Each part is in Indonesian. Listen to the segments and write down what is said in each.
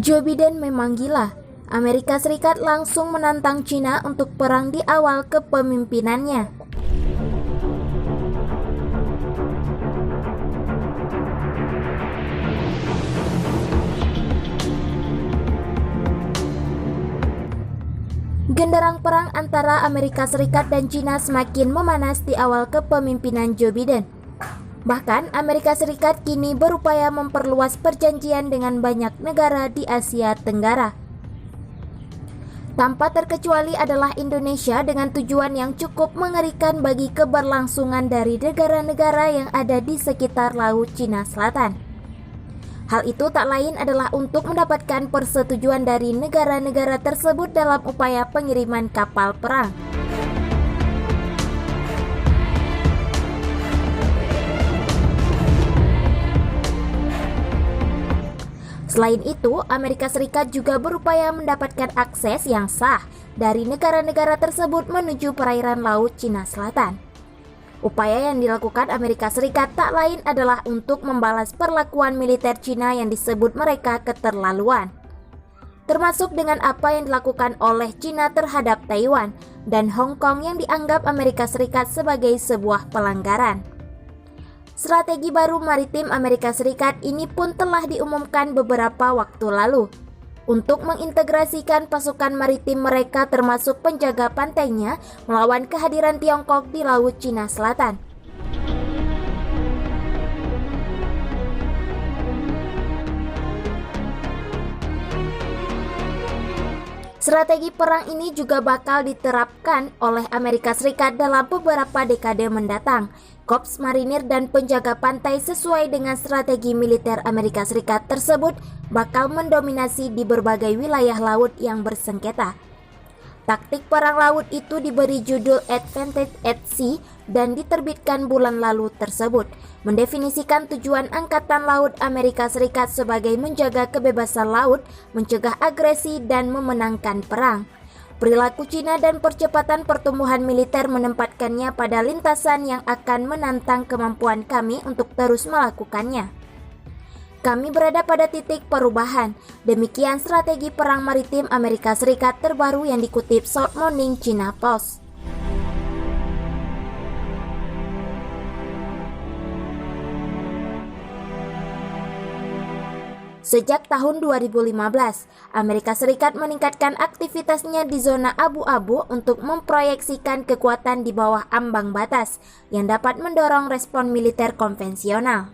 Joe Biden memang gila. Amerika Serikat langsung menantang China untuk perang di awal kepemimpinannya. Genderang perang antara Amerika Serikat dan China semakin memanas di awal kepemimpinan Joe Biden. Bahkan, Amerika Serikat kini berupaya memperluas perjanjian dengan banyak negara di Asia Tenggara. Tanpa terkecuali adalah Indonesia dengan tujuan yang cukup mengerikan bagi keberlangsungan dari negara-negara yang ada di sekitar Laut Cina Selatan. Hal itu tak lain adalah untuk mendapatkan persetujuan dari negara-negara tersebut dalam upaya pengiriman kapal perang. Selain itu, Amerika Serikat juga berupaya mendapatkan akses yang sah dari negara-negara tersebut menuju perairan Laut Cina Selatan. Upaya yang dilakukan Amerika Serikat tak lain adalah untuk membalas perlakuan militer Cina yang disebut mereka keterlaluan. Termasuk dengan apa yang dilakukan oleh Cina terhadap Taiwan dan Hong Kong yang dianggap Amerika Serikat sebagai sebuah pelanggaran. Strategi baru maritim Amerika Serikat ini pun telah diumumkan beberapa waktu lalu untuk mengintegrasikan pasukan maritim mereka termasuk penjaga pantainya melawan kehadiran Tiongkok di Laut Cina Selatan. Strategi perang ini juga bakal diterapkan oleh Amerika Serikat dalam beberapa dekade mendatang. Korps Marinir dan penjaga pantai sesuai dengan strategi militer Amerika Serikat tersebut bakal mendominasi di berbagai wilayah laut yang bersengketa. Taktik perang laut itu diberi judul Advantage at Sea dan diterbitkan bulan lalu tersebut, mendefinisikan tujuan Angkatan Laut Amerika Serikat sebagai menjaga kebebasan laut, mencegah agresi, dan memenangkan perang. Perilaku Cina dan percepatan pertumbuhan militer menempatkannya pada lintasan yang akan menantang kemampuan kami untuk terus melakukannya. Kami berada pada titik perubahan. Demikian strategi perang maritim Amerika Serikat terbaru yang dikutip South Morning China Post. Sejak tahun 2015, Amerika Serikat meningkatkan aktivitasnya di zona abu-abu untuk memproyeksikan kekuatan di bawah ambang batas yang dapat mendorong respon militer konvensional.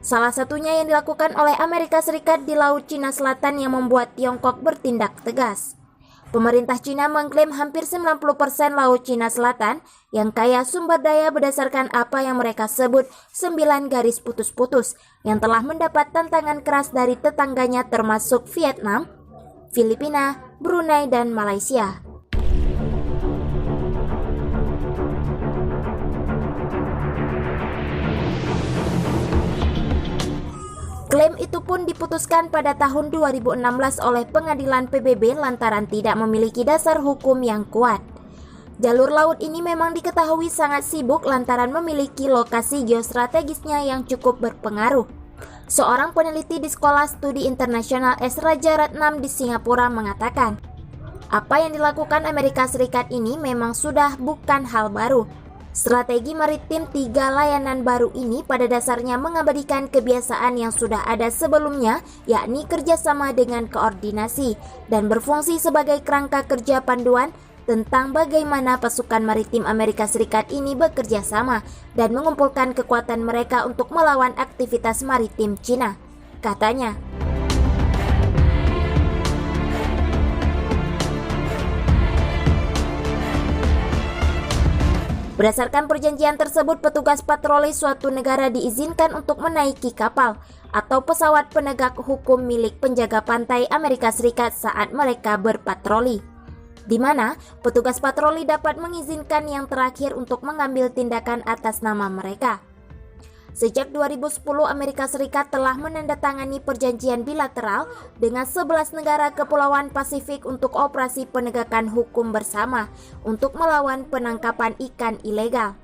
Salah satunya yang dilakukan oleh Amerika Serikat di Laut Cina Selatan yang membuat Tiongkok bertindak tegas. Pemerintah Cina mengklaim hampir 90% Laut Cina Selatan yang kaya sumber daya berdasarkan apa yang mereka sebut 9 garis putus-putus yang telah mendapat tantangan keras dari tetangganya termasuk Vietnam, Filipina, Brunei, dan Malaysia. Klaim itu pun diputuskan pada tahun 2016 oleh Pengadilan PBB lantaran tidak memiliki dasar hukum yang kuat. Jalur laut ini memang diketahui sangat sibuk lantaran memiliki lokasi geostrategisnya yang cukup berpengaruh. Seorang peneliti di Sekolah Studi Internasional S. Raja Ratnam di Singapura mengatakan, apa yang dilakukan Amerika Serikat ini memang sudah bukan hal baru. Strategi maritim 3 layanan baru ini pada dasarnya mengabadikan kebiasaan yang sudah ada sebelumnya, yakni kerjasama dengan koordinasi, dan berfungsi sebagai kerangka kerja panduan tentang bagaimana pasukan maritim Amerika Serikat ini bekerja sama dan mengumpulkan kekuatan mereka untuk melawan aktivitas maritim Cina, katanya. Berdasarkan perjanjian tersebut, petugas patroli suatu negara diizinkan untuk menaiki kapal atau pesawat penegak hukum milik penjaga pantai Amerika Serikat saat mereka berpatroli, di mana petugas patroli dapat mengizinkan yang terakhir untuk mengambil tindakan atas nama mereka. Sejak 2010, Amerika Serikat telah menandatangani perjanjian bilateral dengan 11 negara kepulauan Pasifik untuk operasi penegakan hukum bersama untuk melawan penangkapan ikan ilegal.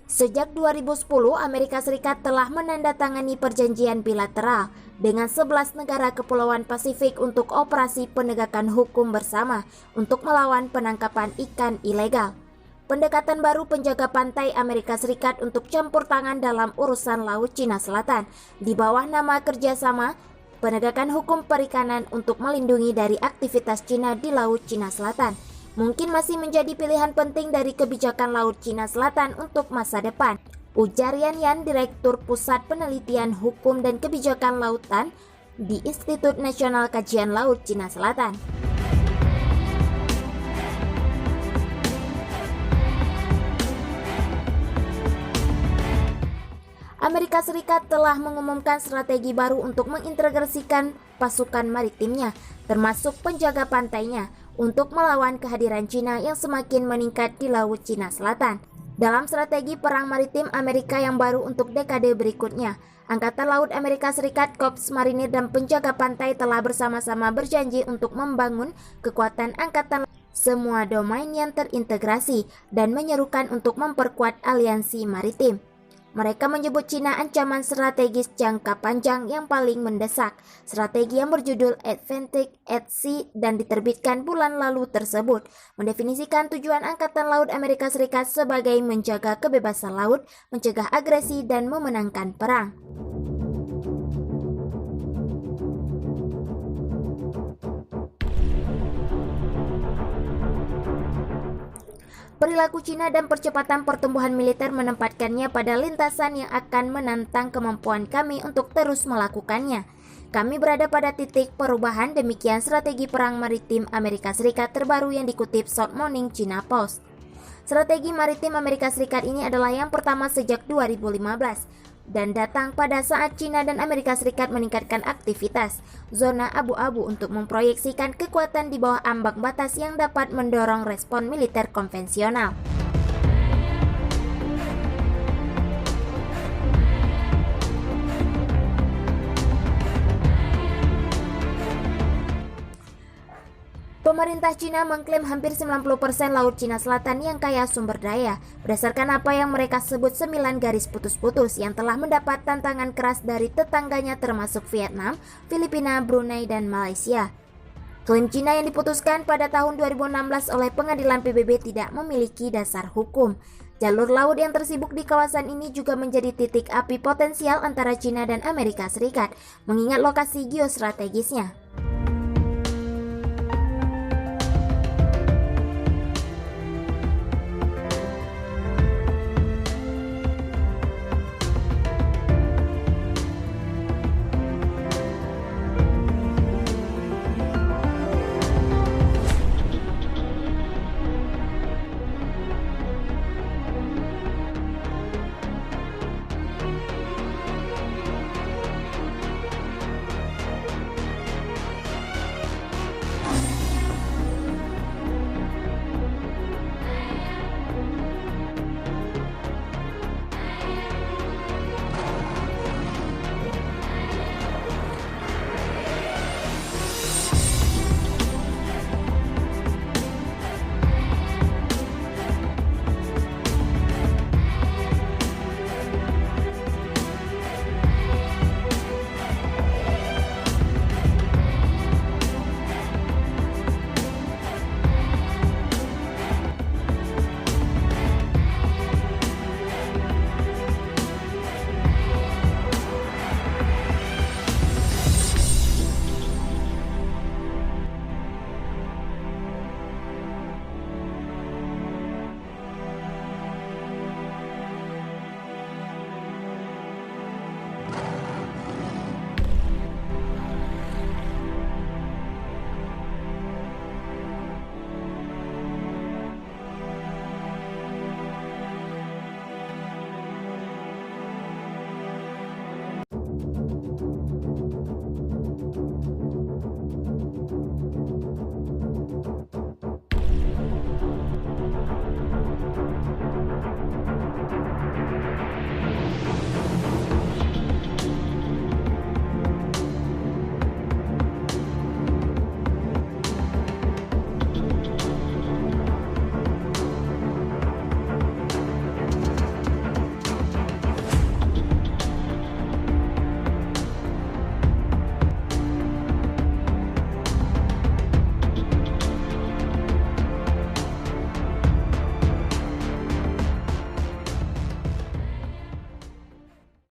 Sejak 2010, Amerika Serikat telah menandatangani perjanjian bilateral dengan 11 negara kepulauan Pasifik untuk operasi penegakan hukum bersama untuk melawan penangkapan ikan ilegal. Pendekatan baru penjaga pantai Amerika Serikat untuk campur tangan dalam urusan Laut Cina Selatan di bawah nama kerjasama penegakan hukum perikanan untuk melindungi dari aktivitas Cina di Laut Cina Selatan mungkin masih menjadi pilihan penting dari kebijakan Laut Cina Selatan untuk masa depan, ujar Yan Yan, Direktur Pusat Penelitian Hukum dan Kebijakan Lautan di Institut Nasional Kajian Laut Cina Selatan. Amerika Serikat telah mengumumkan strategi baru untuk mengintegrasikan pasukan maritimnya, termasuk penjaga pantainya, untuk melawan kehadiran Cina yang semakin meningkat di Laut Cina Selatan. Dalam strategi perang maritim Amerika yang baru untuk dekade berikutnya, Angkatan Laut Amerika Serikat, Korps Marinir dan penjaga pantai telah bersama-sama berjanji untuk membangun kekuatan angkatan semua domain yang terintegrasi dan menyerukan untuk memperkuat aliansi maritim. Mereka menyebut Cina ancaman strategis jangka panjang yang paling mendesak. Strategi yang berjudul Advantage at Sea dan diterbitkan bulan lalu tersebut mendefinisikan tujuan Angkatan Laut Amerika Serikat sebagai menjaga kebebasan laut, mencegah agresi, dan memenangkan perang. Perilaku Cina dan percepatan pertumbuhan militer menempatkannya pada lintasan yang akan menantang kemampuan kami untuk terus melakukannya. Kami berada pada titik perubahan, demikian strategi perang maritim Amerika Serikat terbaru yang dikutip South Morning China Post. Strategi maritim Amerika Serikat ini adalah yang pertama sejak 2015 dan datang pada saat Cina dan Amerika Serikat meningkatkan aktivitas zona abu-abu untuk memproyeksikan kekuatan di bawah ambang batas yang dapat mendorong respon militer konvensional. Pemerintah Cina mengklaim hampir 90% Laut Cina Selatan yang kaya sumber daya, berdasarkan apa yang mereka sebut 9 garis putus-putus yang telah mendapat tantangan keras dari tetangganya termasuk Vietnam, Filipina, Brunei, dan Malaysia. Klaim Cina yang diputuskan pada tahun 2016 oleh Pengadilan PBB tidak memiliki dasar hukum. Jalur laut yang tersibuk di kawasan ini juga menjadi titik api potensial antara Cina dan Amerika Serikat, mengingat lokasi geostrategisnya.